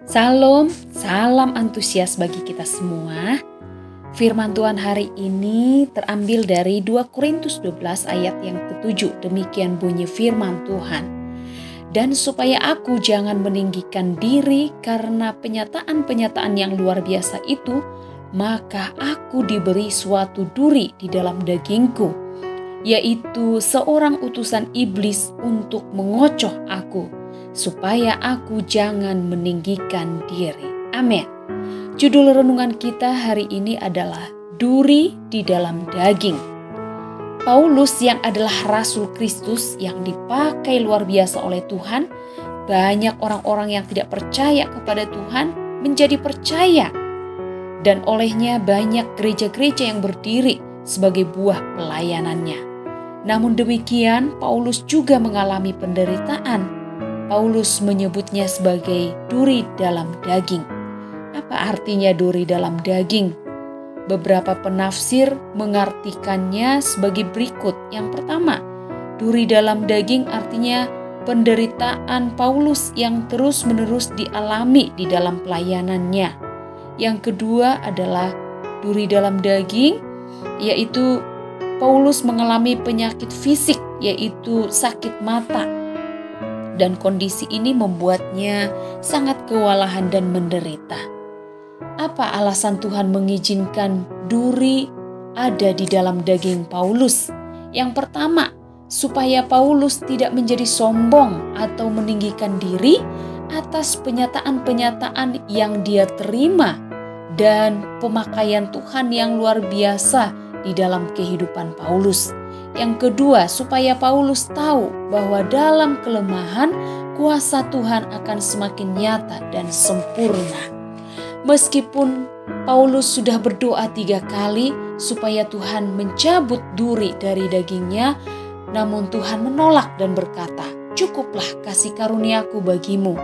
Salam, salam antusias bagi kita semua. Firman Tuhan hari ini terambil dari 2 Korintus 12 ayat yang ke-7. Demikian bunyi firman Tuhan. Dan supaya aku jangan meninggikan diri karena penyataan-penyataan yang luar biasa itu, maka aku diberi suatu duri di dalam dagingku, yaitu seorang utusan iblis untuk mengocoh aku, supaya aku jangan meninggikan diri. Amin. Judul renungan kita hari ini adalah duri di dalam daging. Paulus yang adalah Rasul Kristus yang dipakai luar biasa oleh Tuhan, banyak orang-orang yang tidak percaya kepada Tuhan menjadi percaya. Dan olehnya banyak gereja-gereja yang berdiri sebagai buah pelayanannya. Namun demikian, Paulus juga mengalami penderitaan. Paulus menyebutnya sebagai duri dalam daging. Apa artinya duri dalam daging? Beberapa penafsir mengartikannya sebagai berikut. Yang pertama, duri dalam daging artinya penderitaan Paulus yang terus-menerus dialami di dalam pelayanannya. Yang kedua adalah duri dalam daging, yaitu Paulus mengalami penyakit fisik, yaitu sakit mata. Dan kondisi ini membuatnya sangat kewalahan dan menderita. Apa alasan Tuhan mengizinkan duri ada di dalam daging Paulus? Yang pertama, supaya Paulus tidak menjadi sombong atau meninggikan diri atas penyataan-penyataan yang dia terima dan pemakaian Tuhan yang luar biasa di dalam kehidupan Paulus. Yang kedua, supaya Paulus tahu bahwa dalam kelemahan kuasa Tuhan akan semakin nyata dan sempurna. Meskipun Paulus sudah berdoa 3 kali supaya Tuhan mencabut duri dari dagingnya, namun Tuhan menolak dan berkata, "Cukuplah kasih karuniaku bagimu."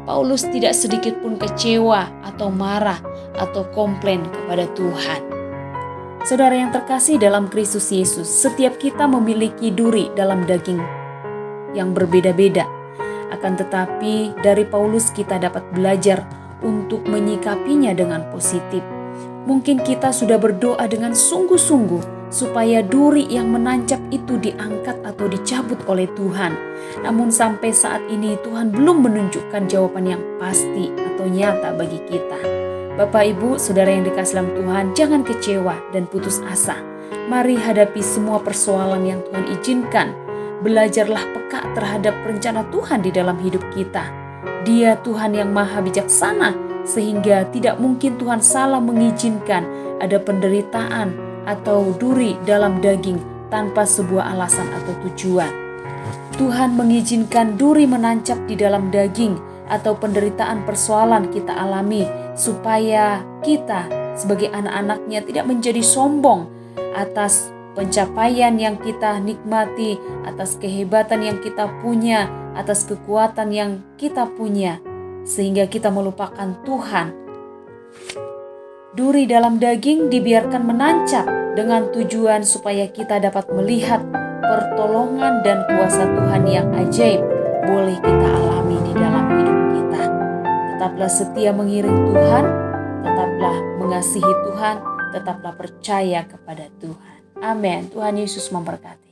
Paulus tidak sedikit pun kecewa atau marah atau komplain kepada Tuhan. Saudara yang terkasih dalam Kristus Yesus, setiap kita memiliki duri dalam daging yang berbeda-beda. Akan tetapi dari Paulus kita dapat belajar untuk menyikapinya dengan positif. Mungkin kita sudah berdoa dengan sungguh-sungguh supaya duri yang menancap itu diangkat atau dicabut oleh Tuhan. Namun sampai saat ini Tuhan belum menunjukkan jawaban yang pasti atau nyata bagi kita. Bapak, Ibu, Saudara yang dikasihi dalam Tuhan, jangan kecewa dan putus asa. Mari hadapi semua persoalan yang Tuhan izinkan. Belajarlah peka terhadap rencana Tuhan di dalam hidup kita. Dia Tuhan yang maha bijaksana, sehingga tidak mungkin Tuhan salah mengizinkan ada penderitaan atau duri dalam daging tanpa sebuah alasan atau tujuan. Tuhan mengizinkan duri menancap di dalam daging atau penderitaan persoalan kita alami supaya kita sebagai anak-anaknya tidak menjadi sombong atas pencapaian yang kita nikmati, atas kehebatan yang kita punya, atas kekuatan yang kita punya, sehingga kita melupakan Tuhan. Duri dalam daging dibiarkan menancap dengan tujuan supaya kita dapat melihat pertolongan dan kuasa Tuhan yang ajaib boleh kita alami di dalam hidup kita. Tetaplah setia mengiring Tuhan, tetaplah mengasihi Tuhan, tetaplah percaya kepada Tuhan. Amin. Tuhan Yesus memberkati.